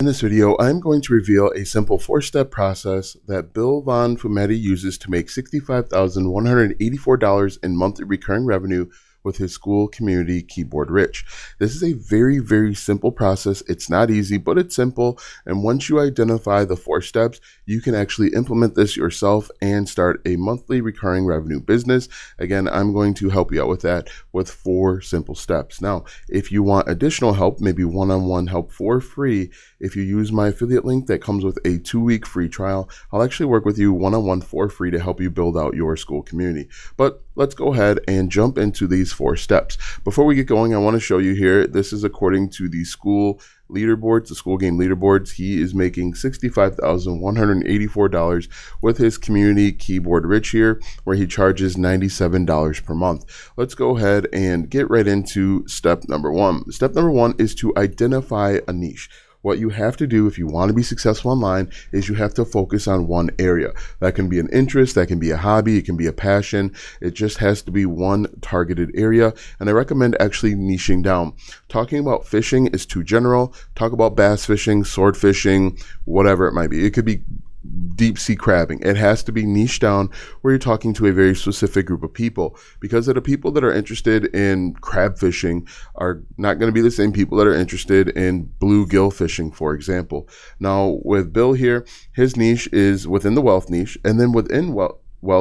In this video, I'm going to reveal a simple 4-step process that Bill Von Fumetti uses to make $65,184 in monthly recurring revenue with his Skool community Keyboard Rich. This is a very, very simple process. It's not easy, but it's simple. And once you identify the 4 steps, you can actually implement this yourself and start a monthly recurring revenue business. Again, I'm going to help you out with that with 4 simple steps. Now, if you want additional help, maybe one-on-one help for free, if you use my affiliate link that comes with a 2-week free trial, I'll actually work with you one-on-one for free to help you build out your Skool community. But let's go ahead and jump into these 4 steps. Before we get going, I want to show you here, this is according to the Skool leaderboards, the Skool game leaderboards. He is making $65,184 with his community Keyboard Rich here, where he charges $97 per month. Let's go ahead and get right into step number 1. Step number 1 is to identify a niche. What you have to do if you want to be successful online is you have to focus on one area. That can be an interest, that can be a hobby, it can be a passion. It just has to be one targeted area. And I recommend actually niching down. Talking about fishing is too general. Talk about bass fishing, sword fishing, whatever it might be. It could be deep sea crabbing. It has to be niche down where you're talking to a very specific group of people, because the people that are interested in crab fishing are not going to be the same people that are interested in bluegill fishing, for example. Now with Bill here, his niche is within the wealth niche, and then within wealth,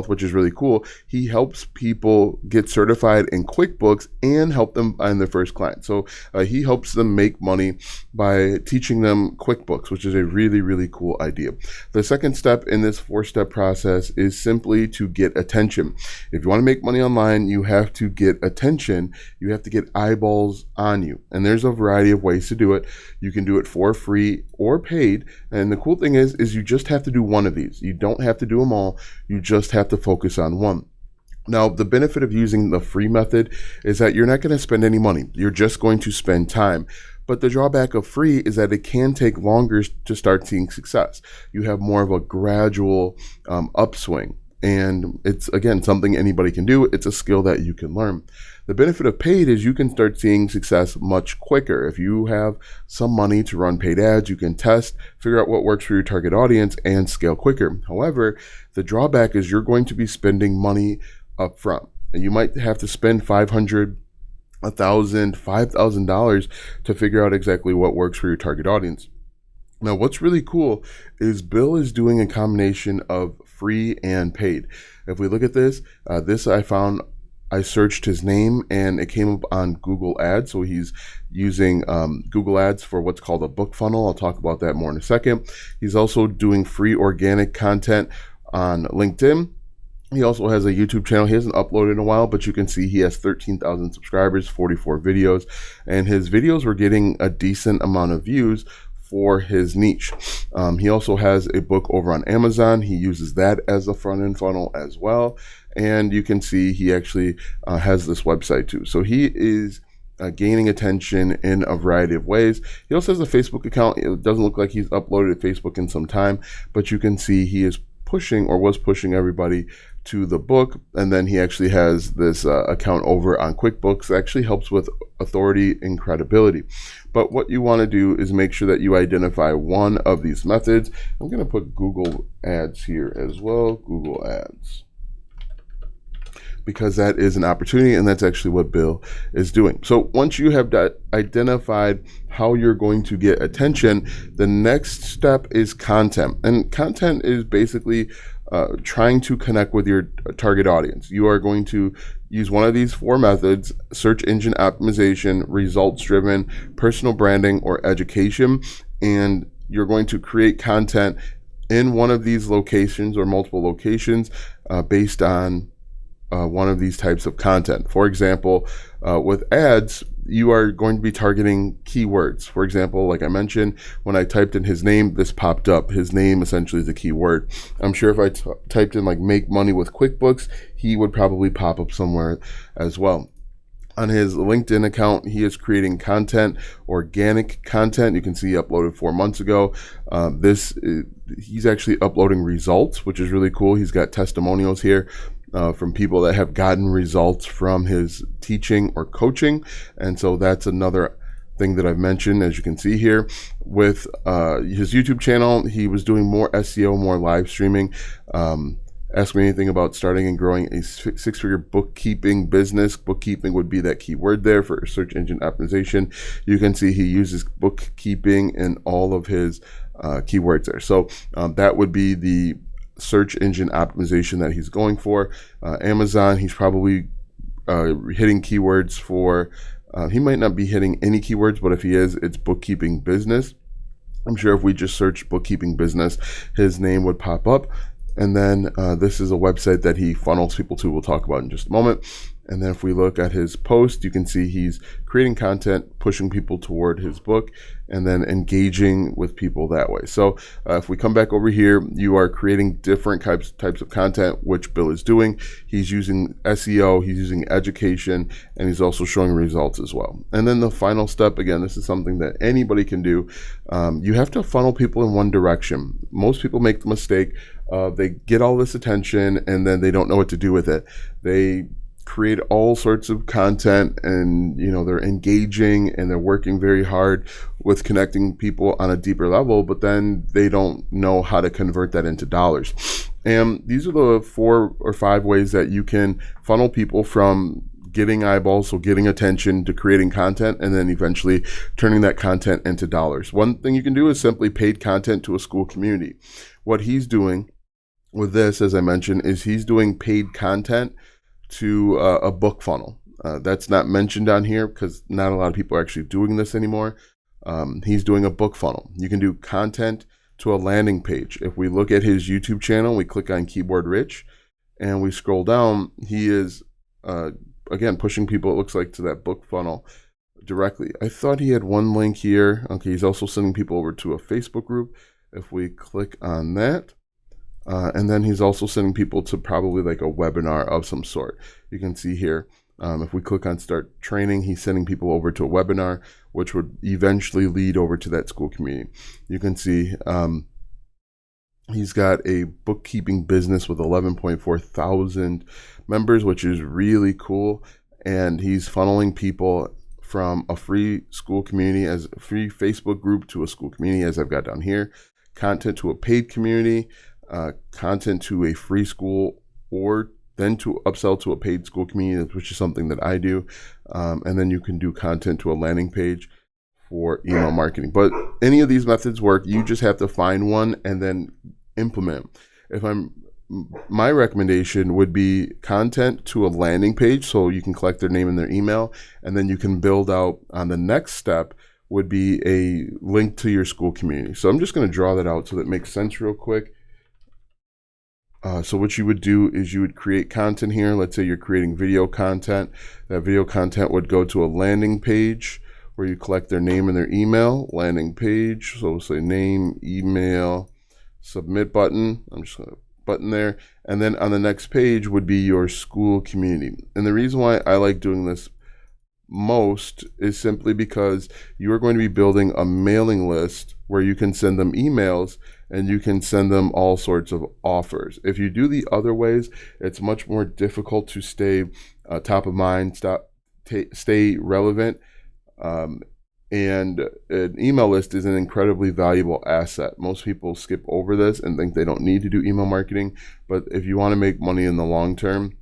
which is really cool, he helps people get certified in QuickBooks and help them find their first client. So he helps them make money by teaching them QuickBooks, which is a really, really cool idea. The second step in this 4-step process is simply to get attention. If you want to make money online, you have to get attention. You have to get eyeballs on you. And there's a variety of ways to do it. You can do it for free or paid. And the cool thing is you just have to do one of these. You don't have to do them all. You just have to focus on one. Now, the benefit of using the free method is that you're not going to spend any money. You're just going to spend time. But the drawback of free is that it can take longer to start seeing success. You have more of a gradual upswing. And it's, again, something anybody can do. It's a skill that you can learn. The benefit of paid is you can start seeing success much quicker. If you have some money to run paid ads, you can test, figure out what works for your target audience, and scale quicker. However, the drawback is you're going to be spending money up front. And you might have to spend $500, $1,000, $5,000 to figure out exactly what works for your target audience. Now, what's really cool is Bill is doing a combination of free and paid. If we look at this, I searched his name and it came up on Google Ads. So he's using Google Ads for what's called a book funnel. I'll talk about that more in a second. He's also doing free organic content on LinkedIn. He also has a YouTube channel. He hasn't uploaded in a while, but you can see he has 13,000 subscribers, 44 videos, and his videos were getting a decent amount of views for his niche. He also has a book over on Amazon. He uses that as a front-end funnel as well. And you can see he actually has this website too. So he is gaining attention in a variety of ways. He also has a Facebook account. It doesn't look like he's uploaded to Facebook in some time, but you can see he is pushing, or was pushing, everybody to the book. And then he actually has this account over on QuickBooks that actually helps with authority and credibility. But what you want to do is make sure that you identify one of these methods. I'm going to put Google Ads here as well, Google Ads, because that is an opportunity, and that's actually what Bill is doing. So once you have identified how you're going to get attention, the next step is content. And content is basically trying to connect with your target audience. You are going to use one of these 4 methods: search engine optimization, results driven, personal branding, or education. And you're going to create content in one of these locations or multiple locations based on one of these types of content. For example, with ads, you are going to be targeting keywords. For example, like I mentioned, when I typed in his name, this popped up. His name essentially is a keyword. I'm sure if I typed in like make money with QuickBooks, he would probably pop up somewhere as well. On his LinkedIn account, he is creating content, organic content. You can see he uploaded 4 months ago. He's actually uploading results, which is really cool. He's got testimonials here from people that have gotten results from his teaching or coaching. And so that's another thing that I've mentioned, as you can see here. With his YouTube channel, he was doing more SEO, more live streaming. Ask me anything about starting and growing a six-figure bookkeeping business. Bookkeeping would be that keyword there for search engine optimization. You can see he uses bookkeeping in all of his keywords there. So that would be the search engine optimization that he's going for. Amazon, he's probably hitting keywords for, he might not be hitting any keywords, but if he is, it's bookkeeping business. I'm sure if we just search bookkeeping business, his name would pop up. And then this is a website that he funnels people to. We'll talk about in just a moment. And then if we look at his post, you can see he's creating content, pushing people toward his book, and then engaging with people that way. So if we come back over here, you are creating different types of content, which Bill is doing. He's using SEO, he's using education, and he's also showing results as well. And then the final step, again, this is something that anybody can do. You have to funnel people in one direction. Most people make the mistake of they get all this attention and then they don't know what to do with it. They create all sorts of content, and they're engaging and they're working very hard with connecting people on a deeper level, but then they don't know how to convert that into dollars. And these are the 4 or 5 ways that you can funnel people from getting eyeballs, so getting attention, to creating content, and then eventually turning that content into dollars. One thing you can do is simply paid content to a Skool community. What he's doing with this, as I mentioned, is he's doing paid content to a book funnel. That's not mentioned on here because not a lot of people are actually doing this anymore. He's doing a book funnel. You can do content to a landing page. If we look at his YouTube channel, we click on Keyboard Rich and we scroll down, he is, again, pushing people, it looks like, to that book funnel directly. I thought he had one link here. Okay, he's also sending people over to a Facebook group. If we click on that, and then he's also sending people to probably like a webinar of some sort. You can see here, if we click on start training, he's sending people over to a webinar, which would eventually lead over to that Skool community. You can see he's got a bookkeeping business with 11.4 thousand members, which is really cool. And he's funneling people from a free Skool community, as a free Facebook group, to a Skool community, as I've got down here, content to a paid community, content to a free Skool, or then to upsell to a paid Skool community, which is something that I do. And then you can do content to a landing page for email marketing. But any of these methods work. You just have to find one and then implement. My recommendation would be content to a landing page, so you can collect their name and their email, and then you can build out on the next step would be a link to your Skool community. So I'm just going to draw that out so that it makes sense real quick. So what you would do is you would create content here. Let's say you're creating video content. That video content would go to a landing page where you collect their name and their email. Landing page, so we'll say name, email, submit button. I'm just going to button there. And then on the next page would be your Skool community. And the reason why I like doing this most is simply because you are going to be building a mailing list where you can send them emails and you can send them all sorts of offers. If you do the other ways, it's much more difficult to stay top of mind, stay relevant. And an email list is an incredibly valuable asset. Most people skip over this and think they don't need to do email marketing, but if you want to make money in the long term,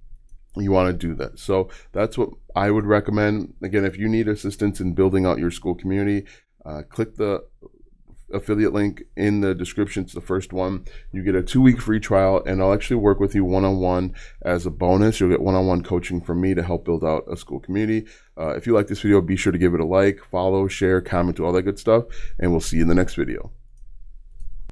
you want to do that. So that's what I would recommend. Again, if you need assistance in building out your Skool community, click the affiliate link in the description. It's the first one. You get a 2-week free trial, and I'll actually work with you one-on-one as a bonus. You'll get one-on-one coaching from me to help build out a Skool community. If you like this video, be sure to give it a like, follow, share, comment, do all that good stuff, and we'll see you in the next video.